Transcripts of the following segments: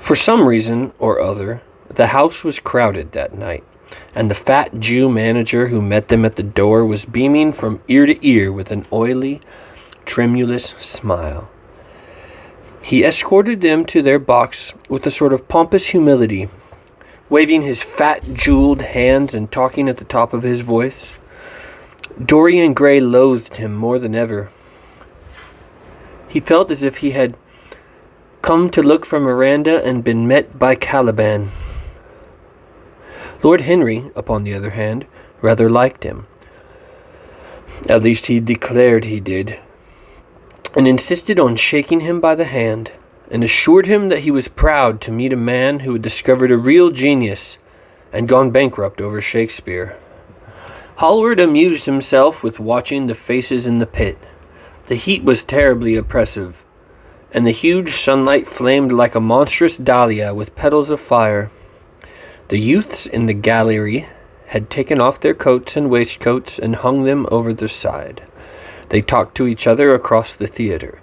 For some reason or other, the house was crowded that night, and the fat Jew manager who met them at the door was beaming from ear to ear with an oily, tremulous smile. He escorted them to their box with a sort of pompous humility, waving his fat, jeweled hands and talking at the top of his voice. Dorian Gray loathed him more than ever. He felt as if he had come to look for Miranda and been met by Caliban. Lord Henry, upon the other hand, rather liked him. At least he declared he did, and insisted on shaking him by the hand, and assured him that he was proud to meet a man who had discovered a real genius and gone bankrupt over Shakespeare. Hallward amused himself with watching the faces in the pit. The heat was terribly oppressive, and the huge sunlight flamed like a monstrous dahlia with petals of fire. The youths in the gallery had taken off their coats and waistcoats and hung them over the side. They talked to each other across the theater,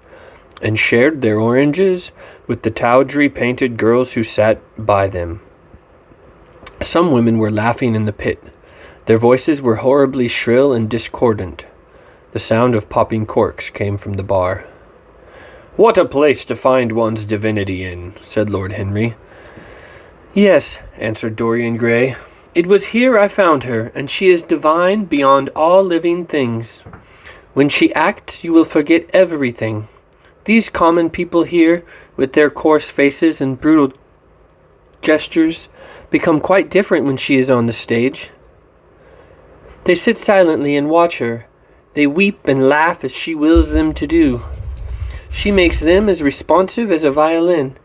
and shared their oranges with the tawdry painted girls who sat by them. Some women were laughing in the pit. Their voices were horribly shrill and discordant. The sound of popping corks came from the bar. "What a place to find one's divinity in," said Lord Henry. "Yes," answered Dorian Gray. "It was here I found her, and she is divine beyond all living things. When she acts, you will forget everything. These common people here, with their coarse faces and brutal gestures, become quite different when she is on the stage. They sit silently and watch her. They weep and laugh as she wills them to do. She makes them as responsive as a violin.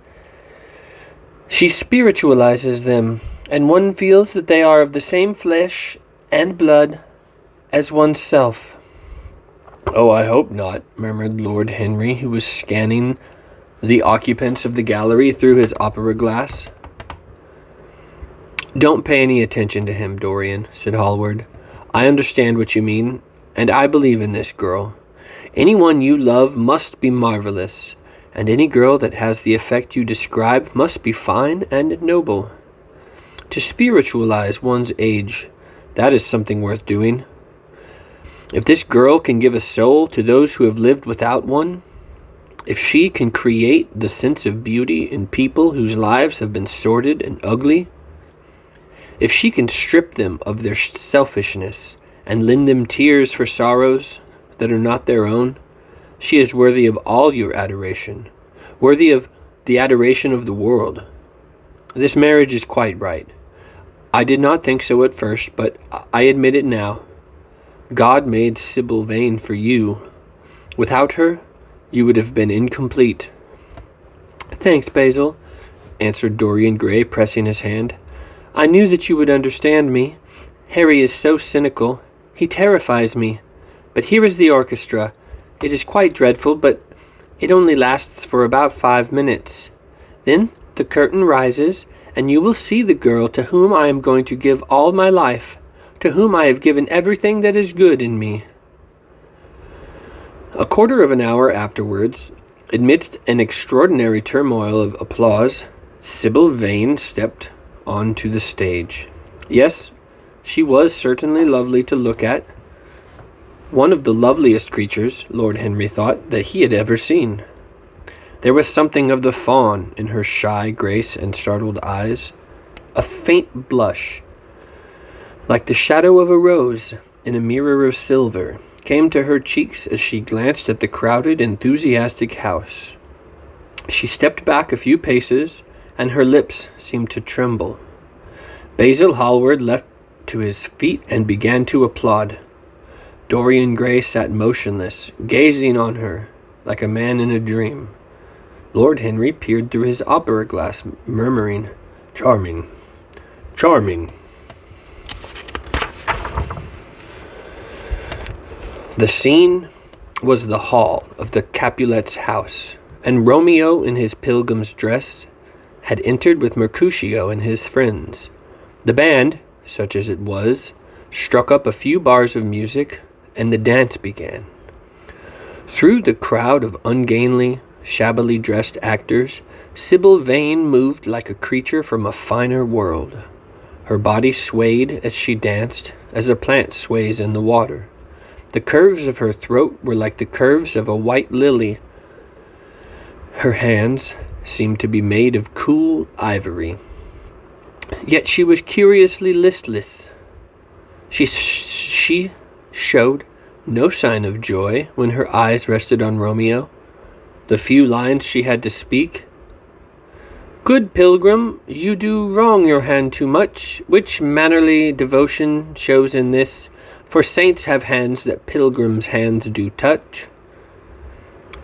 She spiritualizes them, and one feels that they are of the same flesh and blood as oneself." "Oh, I hope not," murmured Lord Henry, who was scanning the occupants of the gallery through his opera glass. "Don't pay any attention to him, Dorian," said Hallward. "I understand what you mean, and I believe in this girl. Anyone you love must be marvelous, and any girl that has the effect you describe must be fine and noble. To spiritualize one's age, that is something worth doing. If this girl can give a soul to those who have lived without one, if she can create the sense of beauty in people whose lives have been sordid and ugly, if she can strip them of their selfishness and lend them tears for sorrows that are not their own, she is worthy of all your adoration, worthy of the adoration of the world. This marriage is quite right. I did not think so at first, but I admit it now. God made Sybil Vane for you. Without her, you would have been incomplete." "Thanks, Basil," answered Dorian Gray, pressing his hand. "I knew that you would understand me. Harry is so cynical. He terrifies me. But here is the orchestra. It is quite dreadful, but it only lasts for about 5 minutes. Then the curtain rises, and you will see the girl to whom I am going to give all my life, to whom I have given everything that is good in me." A quarter of an hour afterwards, amidst an extraordinary turmoil of applause, Sybil Vane stepped onto the stage. Yes, she was certainly lovely to look at. One of the loveliest creatures, Lord Henry thought, that he had ever seen. There was something of the fawn in her shy grace and startled eyes, a faint blush, like the shadow of a rose in a mirror of silver, came to her cheeks as she glanced at the crowded, enthusiastic house. She stepped back a few paces, and her lips seemed to tremble. Basil Hallward leapt to his feet and began to applaud. Dorian Gray sat motionless, gazing on her like a man in a dream. Lord Henry peered through his opera glass, murmuring, "Charming, charming." The scene was the hall of the Capulets' house, and Romeo in his pilgrim's dress had entered with Mercutio and his friends. The band, such as it was, struck up a few bars of music, and the dance began. Through the crowd of ungainly, shabbily dressed actors, Sybil Vane moved like a creature from a finer world. Her body swayed as she danced, as a plant sways in the water. The curves of her throat were like the curves of a white lily. Her hands seemed to be made of cool ivory. Yet she was curiously listless. She showed no sign of joy when her eyes rested on Romeo. The few lines she had to speak. "Good pilgrim, you do wrong your hand too much, which mannerly devotion shows in this, for saints have hands that pilgrims' hands do touch."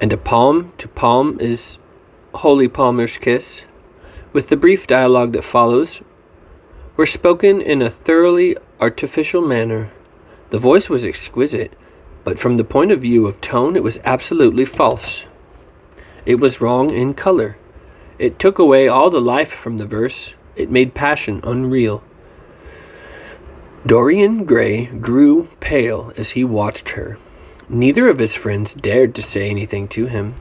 And a palm to palm is holy palmer's kiss, with the brief dialogue that follows, were spoken in a thoroughly artificial manner. The voice was exquisite, but from the point of view of tone it was absolutely false. It was wrong in color. It took away all the life from the verse. It made passion unreal. Dorian Gray grew pale as he watched her. Neither of his friends dared to say anything to him.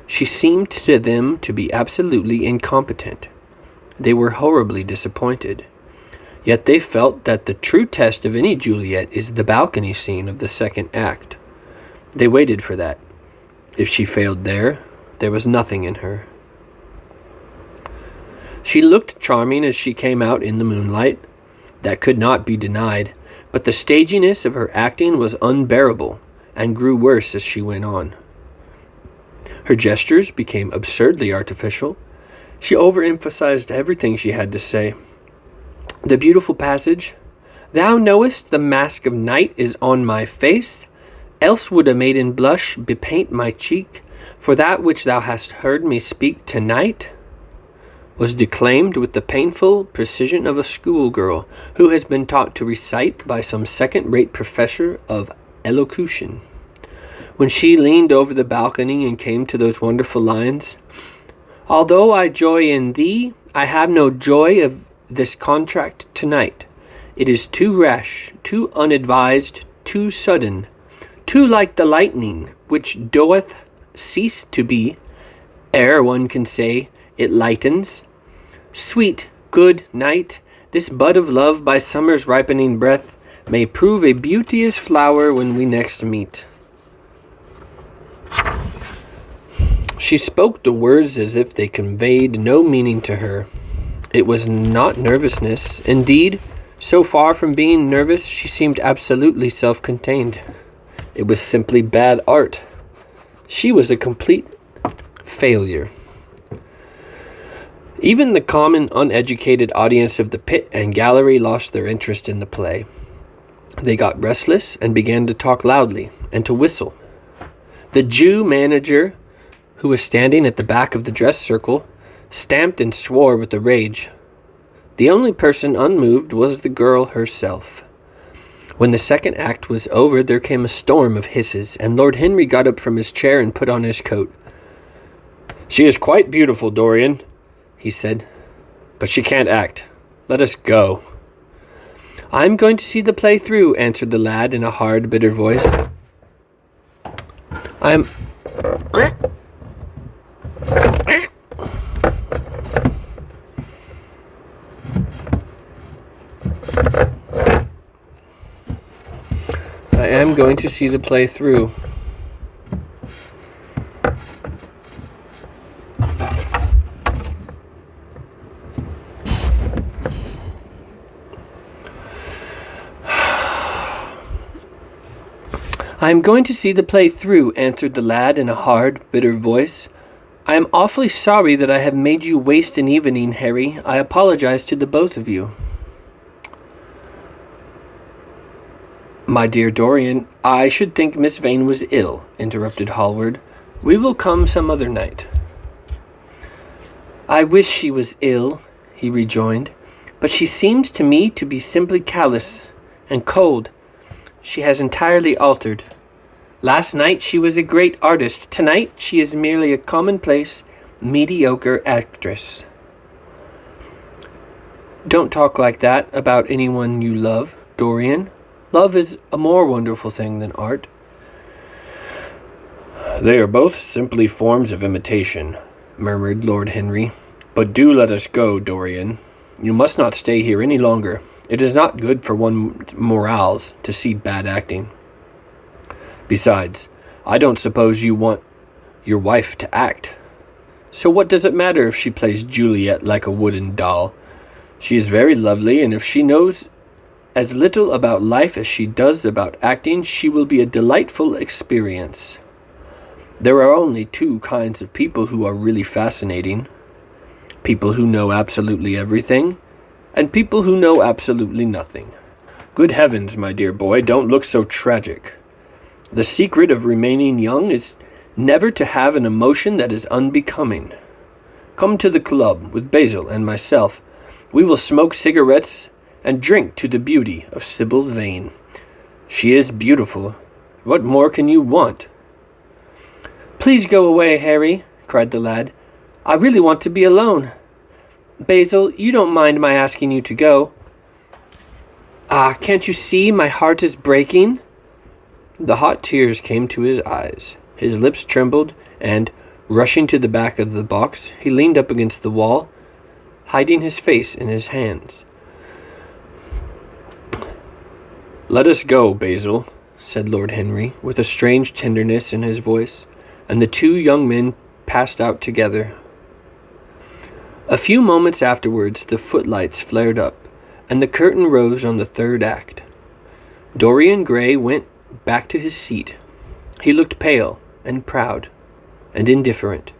She seemed to them to be absolutely incompetent. They were horribly disappointed. Yet they felt that the true test of any Juliet is the balcony scene of the second act. They waited for that. If she failed there was nothing in her. She looked charming as she came out in the moonlight. That could not be denied, but the staginess of her acting was unbearable and grew worse as she went on. Her gestures became absurdly artificial. She overemphasized everything she had to say. The beautiful passage, "Thou knowest the mask of night is on my face, else would a maiden blush bepaint my cheek, for that which thou hast heard me speak tonight," was declaimed with the painful precision of a schoolgirl who has been taught to recite by some second-rate professor of elocution. When she leaned over the balcony and came to those wonderful lines, "Although I joy in thee, I have no joy of this contract tonight. It is too rash, too unadvised, too sudden, too like the lightning, which doeth cease to be, ere one can say it lightens. Sweet, good night, this bud of love by summer's ripening breath may prove a beauteous flower when we next meet." She spoke the words as if they conveyed no meaning to her. It was not nervousness. Indeed, so far from being nervous, she seemed absolutely self-contained. It was simply bad art. She was a complete failure. Even the common, uneducated audience of the pit and gallery lost their interest in the play. They got restless and began to talk loudly and to whistle. The Jew manager, who was standing at the back of the dress circle, stamped and swore with the rage. The only person unmoved was the girl herself. When the second act was over, there came a storm of hisses, and Lord Henry got up from his chair and put on his coat. "She is quite beautiful, Dorian," he said, "but she can't act. Let us go." "I'm going to see the play through," answered the lad in a hard, bitter voice. I am going to see the play through. "I am going to see the play through," answered the lad in a hard, bitter voice. "I am awfully sorry that I have made you waste an evening, Harry. I apologize to the both of you." "My dear Dorian, I should think Miss Vane was ill," interrupted Hallward. "We will come some other night." "I wish she was ill," he rejoined, "but she seems to me to be simply callous and cold. She has entirely altered. Last night she was a great artist. Tonight she is merely a commonplace, mediocre actress." "Don't talk like that about anyone you love, Dorian. Love is a more wonderful thing than art." They are both simply forms of imitation, murmured Lord Henry. But do let us go, Dorian. You must not stay here any longer. It is not good for one's morals to see bad acting. Besides, I don't suppose you want your wife to act. So what does it matter if she plays Juliet like a wooden doll? She is very lovely, and if she knows as little about life as she does about acting, she will be a delightful experience. There are only two kinds of people who are really fascinating. People who know absolutely everything, and people who know absolutely nothing. Good heavens, my dear boy, don't look so tragic. The secret of remaining young is never to have an emotion that is unbecoming. Come to the club with Basil and myself. We will smoke cigarettes and drink to the beauty of Sybil Vane. She is beautiful. What more can you want? Please go away, Harry, cried the lad. I really want to be alone. Basil, you don't mind my asking you to go. Ah, can't you see my heart is breaking? The hot tears came to his eyes. His lips trembled, and, rushing to the back of the box, he leaned up against the wall, hiding his face in his hands. Let us go, Basil, said Lord Henry, with a strange tenderness in his voice, and the two young men passed out together. A few moments afterwards the footlights flared up, and the curtain rose on the third act. Dorian Gray went back to his seat. He looked pale and proud and indifferent.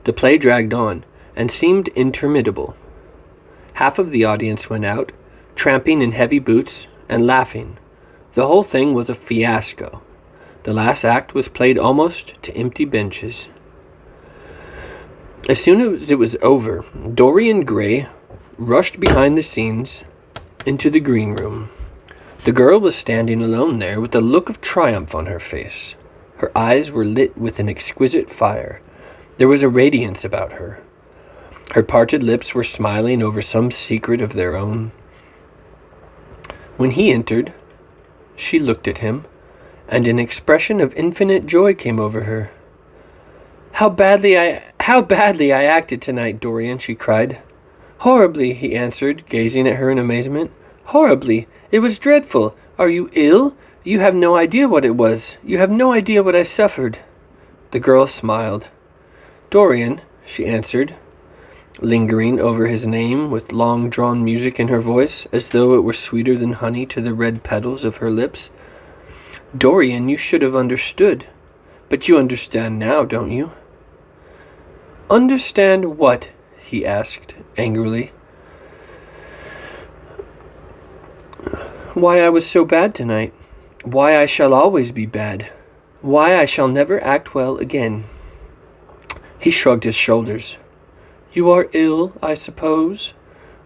The play dragged on and seemed interminable. Half of the audience went out, tramping in heavy boots and laughing. The whole thing was a fiasco. The last act was played almost to empty benches. As soon as it was over, Dorian Gray rushed behind the scenes into the green room. The girl was standing alone there with a look of triumph on her face. Her eyes were lit with an exquisite fire. There was a radiance about her. Her parted lips were smiling over some secret of their own. When he entered, she looked at him, and an expression of infinite joy came over her. How badly I acted tonight, Dorian, she cried. Horribly, he answered, gazing at her in amazement. Horribly. It was dreadful. Are you ill? You have no idea what it was. You have no idea what I suffered. The girl smiled. Dorian, she answered, lingering over his name with long-drawn music in her voice, as though it were sweeter than honey to the red petals of her lips. Dorian, you should have understood. But you understand now, don't you? Understand what? He asked, angrily. Why I was so bad tonight. Why I shall always be bad. Why I shall never act well again. He shrugged his shoulders. You are ill, I suppose.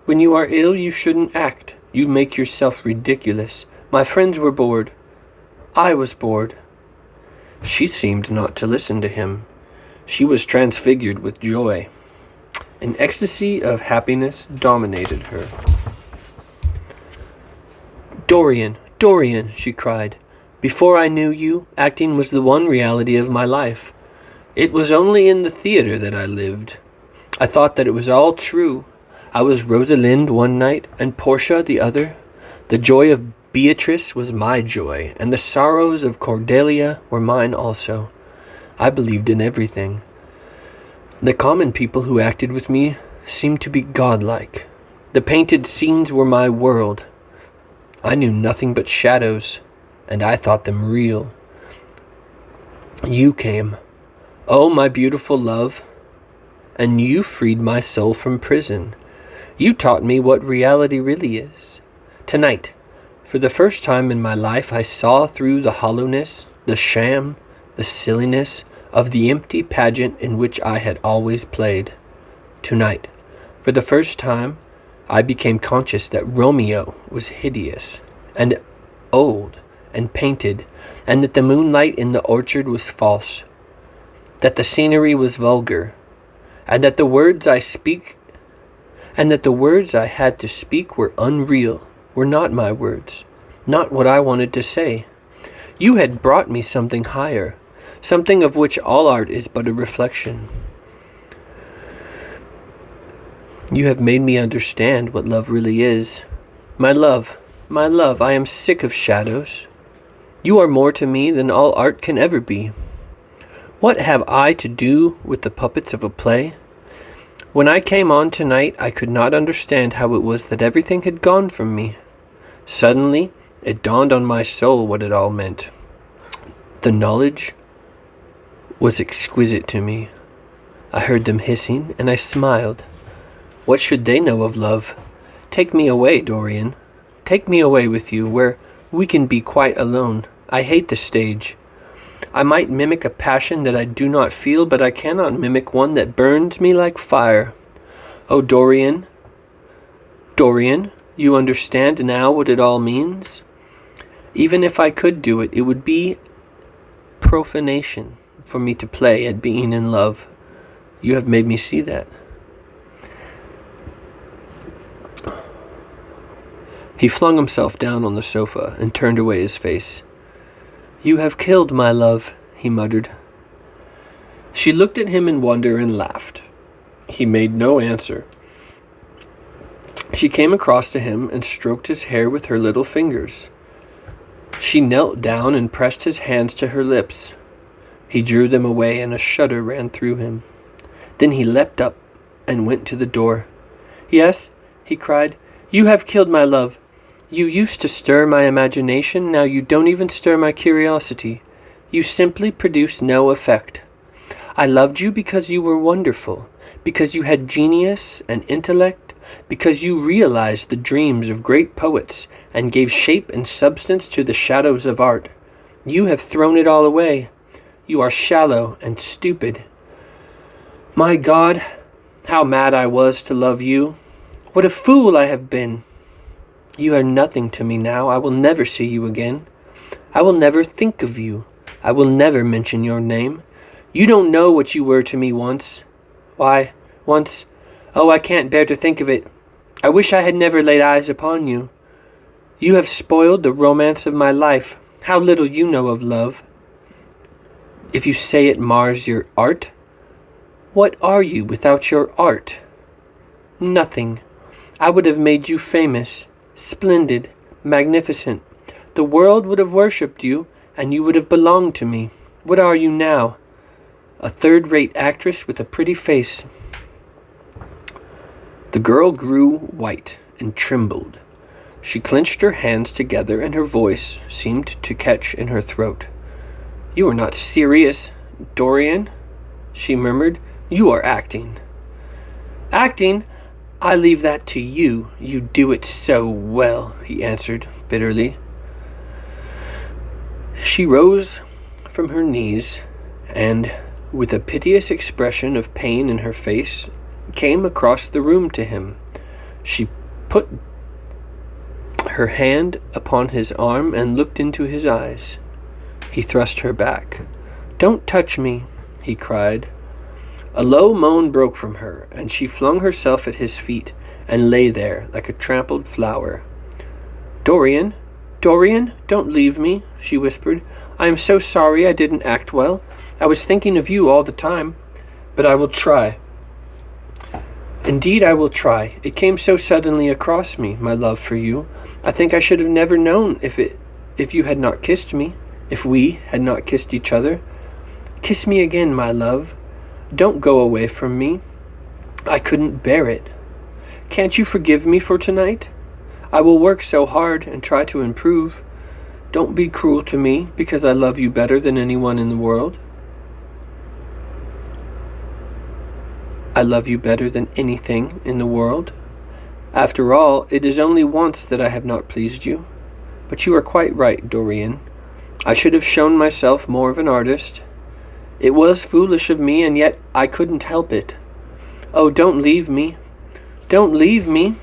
When you are ill, you shouldn't act. You make yourself ridiculous. My friends were bored. I was bored. She seemed not to listen to him. She was transfigured with joy. An ecstasy of happiness dominated her. Dorian, Dorian, she cried. Before I knew you, acting was the one reality of my life. It was only in the theater that I lived. I thought that it was all true. I was Rosalind one night, and Portia the other. The joy of Beatrice was my joy, and the sorrows of Cordelia were mine also. I believed in everything. The common people who acted with me seemed to be godlike. The painted scenes were my world. I knew nothing but shadows, and I thought them real. You came, oh my beautiful love, and you freed my soul from prison. You taught me what reality really is. Tonight, for the first time in my life, I saw through the hollowness, the sham, the silliness of the empty pageant in which I had always played. Tonight, for the first time, I became conscious that Romeo was hideous and old and painted, and that the moonlight in the orchard was false, that the scenery was vulgar, and that the words I had to speak were unreal, were not my words, not what I wanted to say. You had brought me something higher, something of which all art is but a reflection. You have made me understand what love really is. My love, I am sick of shadows. You are more to me than all art can ever be. What have I to do with the puppets of a play? When I came on tonight, I could not understand how it was that everything had gone from me. Suddenly, it dawned on my soul what it all meant. The knowledge was exquisite to me. I heard them hissing, and I smiled. What should they know of love? Take me away, Dorian. Take me away with you, where we can be quite alone. I hate the stage. I might mimic a passion that I do not feel, but I cannot mimic one that burns me like fire. Oh, Dorian, you understand now what it all means? Even if I could do it, it would be profanation for me to play at being in love. You have made me see that. He flung himself down on the sofa and turned away his face. You have killed my love, he muttered. She looked at him in wonder and laughed. He made no answer. She came across to him and stroked his hair with her little fingers. She knelt down and pressed his hands to her lips. He drew them away and a shudder ran through him. Then he leapt up and went to the door. Yes, he cried, you have killed my love. You used to stir my imagination, now you don't even stir my curiosity. You simply produce no effect. I loved you because you were wonderful, because you had genius and intellect, because you realized the dreams of great poets and gave shape and substance to the shadows of art. You have thrown it all away. You are shallow and stupid. My God, how mad I was to love you. What a fool I have been. You are nothing to me now. I will never see you again. I will never think of you. I will never mention your name. You don't know what you were to me once. Why, once, oh, I can't bear to think of it. I wish I had never laid eyes upon you. You have spoiled the romance of my life. How little you know of love. If you say it mars your art, what are you without your art? Nothing. I would have made you famous, splendid, magnificent. The world would have worshipped you, and you would have belonged to me. What are you now? A third-rate actress with a pretty face. The girl grew white and trembled. She clenched her hands together, and her voice seemed to catch in her throat. You are not serious, Dorian, she murmured. You are acting. Acting? I leave that to you. You do it so well, he answered bitterly. She rose from her knees and, with a piteous expression of pain in her face, came across the room to him. She put her hand upon his arm and looked into his eyes. He thrust her back. Don't touch me, he cried. A low moan broke from her, and she flung herself at his feet and lay there like a trampled flower. Dorian, don't leave me, she whispered. I am so sorry I didn't act well. I was thinking of you all the time, but I will try. Indeed, I will try. It came so suddenly across me, my love for you. I think I should have never known if you had not kissed me, if we had not kissed each other. Kiss me again, my love. Don't go away from me. I couldn't bear it. Can't you forgive me for tonight? I will work so hard and try to improve. Don't be cruel to me because I love you better than anyone in the world. I love you better than anything in the world. After all, it is only once that I have not pleased you. But you are quite right, Dorian. I should have shown myself more of an artist. It was foolish of me, and yet I couldn't help it. Oh, don't leave me. Don't leave me.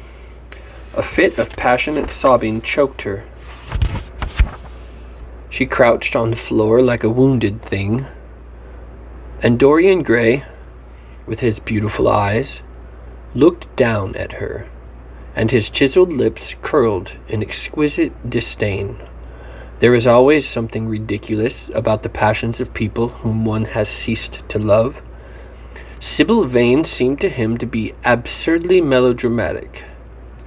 A fit of passionate sobbing choked her. She crouched on the floor like a wounded thing. And Dorian Gray, with his beautiful eyes, looked down at her, and his chiseled lips curled in exquisite disdain. There is always something ridiculous about the passions of people whom one has ceased to love. Sybil Vane seemed to him to be absurdly melodramatic.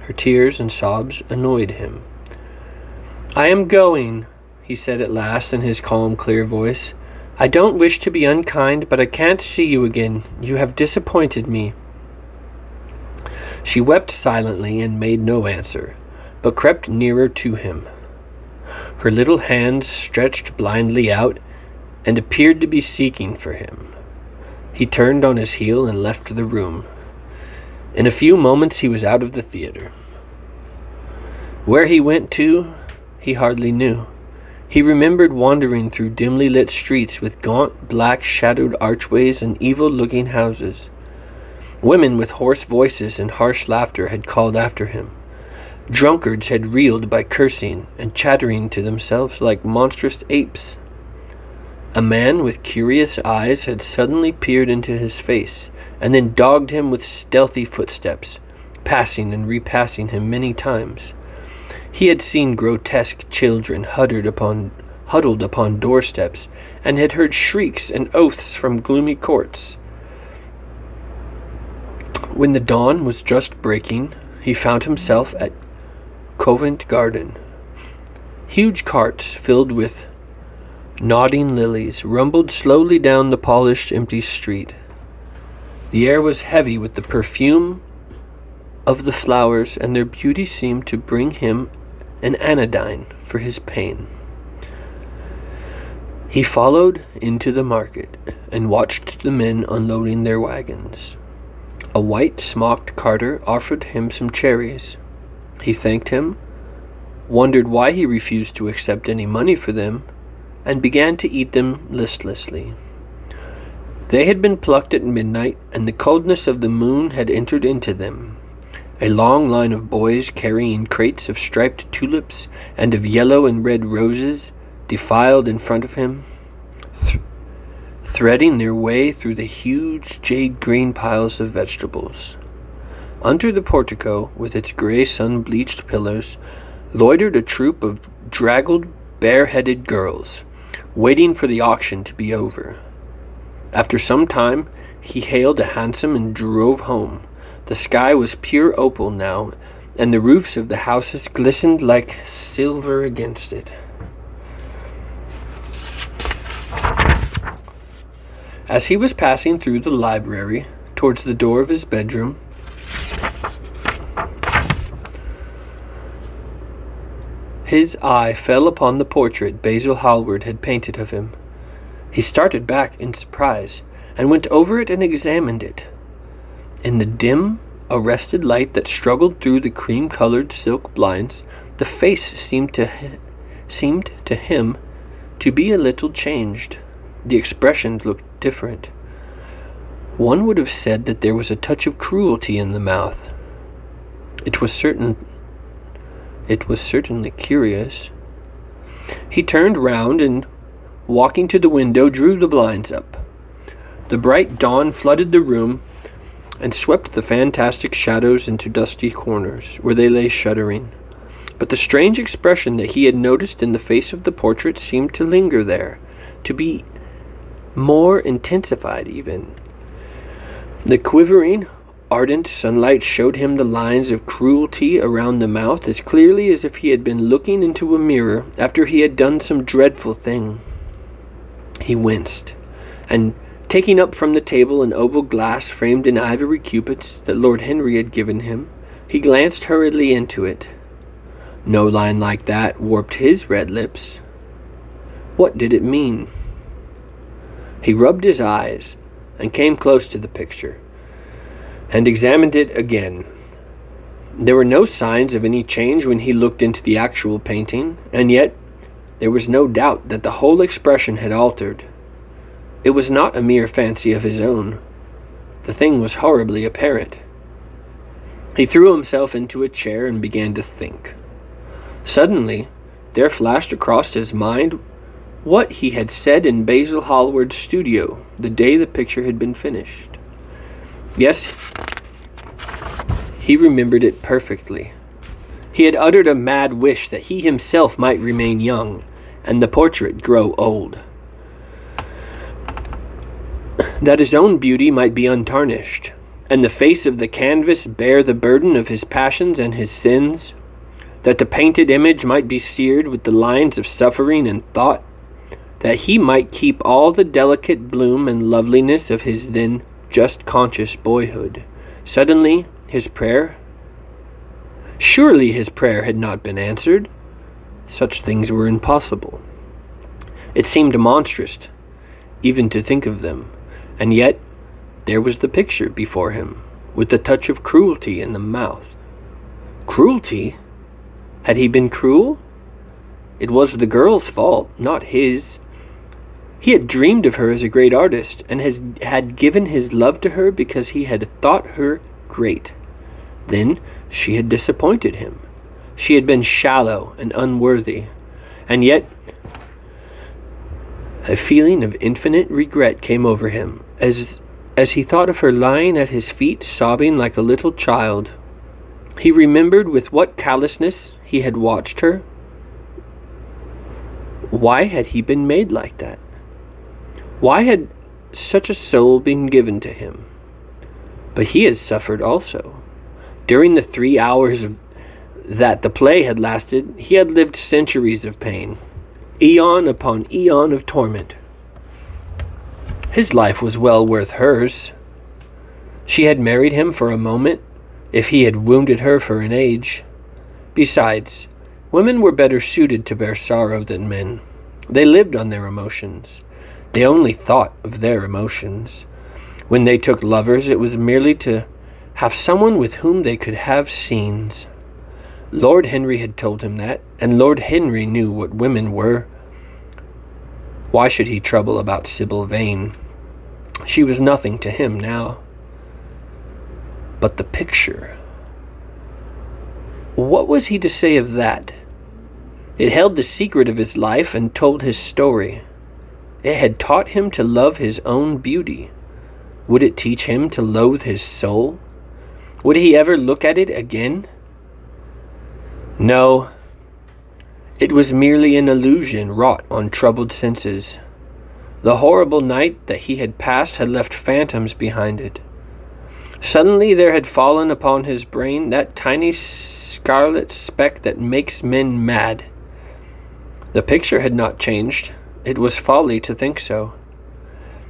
Her tears and sobs annoyed him. "I am going," he said at last in his calm, clear voice. "I don't wish to be unkind, but I can't see you again. You have disappointed me." She wept silently and made no answer, but crept nearer to him. Her little hands stretched blindly out and appeared to be seeking for him. He turned on his heel and left the room. In a few moments he was out of the theater. Where he went to, he hardly knew. He remembered wandering through dimly lit streets with gaunt, black, shadowed archways and evil-looking houses. Women with hoarse voices and harsh laughter had called after him. Drunkards had reeled by cursing and chattering to themselves like monstrous apes. A man with curious eyes had suddenly peered into his face and then dogged him with stealthy footsteps, passing and repassing him many times. He had seen grotesque children huddled upon doorsteps and had heard shrieks and oaths from gloomy courts. When the dawn was just breaking, he found himself at Covent Garden. Huge carts filled with nodding lilies rumbled slowly down the polished, empty street. The air was heavy with the perfume of the flowers, and their beauty seemed to bring him an anodyne for his pain. He followed into the market and watched the men unloading their wagons. A white-smocked carter offered him some cherries. He thanked him, wondered why he refused to accept any money for them, and began to eat them listlessly. They had been plucked at midnight, and the coldness of the moon had entered into them. A long line of boys carrying crates of striped tulips and of yellow and red roses defiled in front of him, threading their way through the huge jade-green piles of vegetables. Under the portico, with its gray sun-bleached pillars, loitered a troop of draggled, bare-headed girls, waiting for the auction to be over. After some time, he hailed a hansom and drove home. The sky was pure opal now, and the roofs of the houses glistened like silver against it. As he was passing through the library towards the door of his bedroom, his eye fell upon the portrait Basil Hallward had painted of him. He started back in surprise and went over it and examined it. In the dim, arrested light that struggled through the cream-colored silk blinds, the face seemed to him to be a little changed. The expression looked different. One would have said that there was a touch of cruelty in the mouth. It was certainly curious. He turned round and, walking to the window, drew the blinds up. The bright dawn flooded the room and swept the fantastic shadows into dusty corners, where they lay shuddering. But the strange expression that he had noticed in the face of the portrait seemed to linger there, to be more intensified even. The quivering, ardent sunlight showed him the lines of cruelty around the mouth as clearly as if he had been looking into a mirror after he had done some dreadful thing. He winced, and taking up from the table an oval glass framed in ivory cupids that Lord Henry had given him, he glanced hurriedly into it. No line like that warped his red lips. What did it mean? He rubbed his eyes and came close to the picture and examined it again. There were no signs of any change when he looked into the actual painting, and yet there was no doubt that the whole expression had altered. It was not a mere fancy of his own. The thing was horribly apparent. He threw himself into a chair and began to think. Suddenly, there flashed across his mind what he had said in Basil Hallward's studio the day the picture had been finished. Yes, he remembered it perfectly. He had uttered a mad wish that he himself might remain young, and the portrait grow old, that his own beauty might be untarnished, and the face of the canvas bear the burden of his passions and his sins, that the painted image might be seared with the lines of suffering and thought, that he might keep all the delicate bloom and loveliness of his then just conscious boyhood. Suddenly, surely his prayer had not been answered. Such things were impossible. It seemed monstrous even to think of them, and yet there was the picture before him, with the touch of cruelty in the mouth. Cruelty? Had he been cruel? It was the girl's fault, not his. He had dreamed of her as a great artist, and had given his love to her because he had thought her great. Then she had disappointed him. She had been shallow and unworthy, and yet a feeling of infinite regret came over him as he thought of her lying at his feet, sobbing like a little child. He remembered with what callousness he had watched her. Why had he been made like that? Why had such a soul been given to him? But he had suffered also. During the 3 hours that the play had lasted, he had lived centuries of pain, eon upon eon of torment. His life was well worth hers. She had married him for a moment, if he had wounded her for an age. Besides, women were better suited to bear sorrow than men. They lived on their emotions. They only thought of their emotions. When they took lovers, it was merely to have someone with whom they could have scenes. Lord Henry had told him that, and Lord Henry knew what women were. Why should he trouble about Sybil Vane? She was nothing to him now. But the picture. What was he to say of that? It held the secret of his life and told his story. It had taught him to love his own beauty. Would it teach him to loathe his soul? Would he ever look at it again? No. It was merely an illusion wrought on troubled senses. The horrible night that he had passed had left phantoms behind it. Suddenly there had fallen upon his brain that tiny scarlet speck that makes men mad. The picture had not changed. It was folly to think so.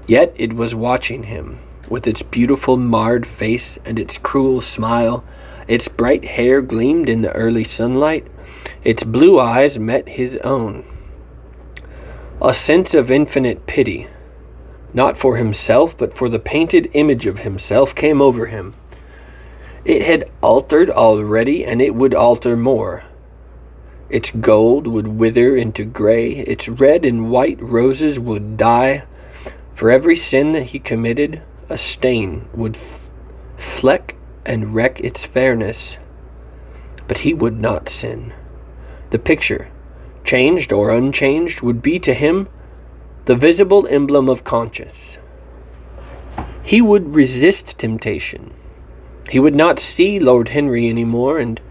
Yet it was watching him, with its beautiful marred face and its cruel smile. Its bright hair gleamed in the early sunlight. Its blue eyes met his own. A sense of infinite pity, not for himself, but for the painted image of himself, came over him. It had altered already, and it would alter more. Its gold would wither into gray. Its red and white roses would die. For every sin that he committed, a stain would fleck and wreck its fairness. But he would not sin. The picture, changed or unchanged, would be to him the visible emblem of conscience. He would resist temptation. He would not see Lord Henry any more, and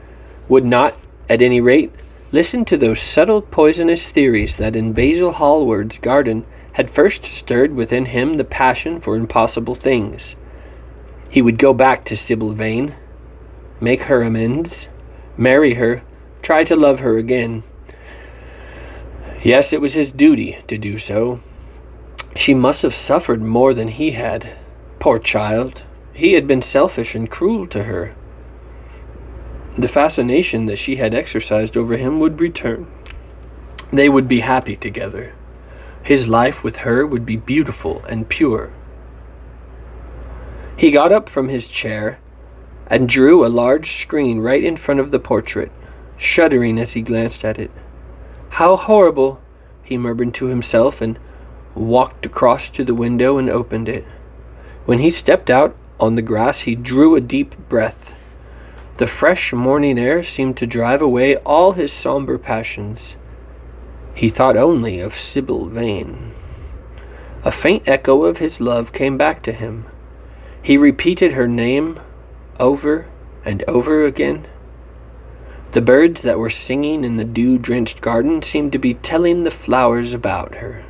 would not, at any rate, listen to those subtle poisonous theories that in Basil Hallward's garden had first stirred within him the passion for impossible things. He would go back to Sybil Vane, make her amends, marry her, try to love her again. Yes, it was his duty to do so. She must have suffered more than he had. Poor child, he had been selfish and cruel to her. The fascination that she had exercised over him would return. They would be happy together. His life with her would be beautiful and pure. He got up from his chair and drew a large screen right in front of the portrait, shuddering as he glanced at it. How horrible, he murmured to himself, and walked across to the window and opened it. When he stepped out on the grass, he drew a deep breath. The fresh morning air seemed to drive away all his somber passions. He thought only of Sybil Vane. A faint echo of his love came back to him. He repeated her name over and over again. The birds that were singing in the dew-drenched garden seemed to be telling the flowers about her.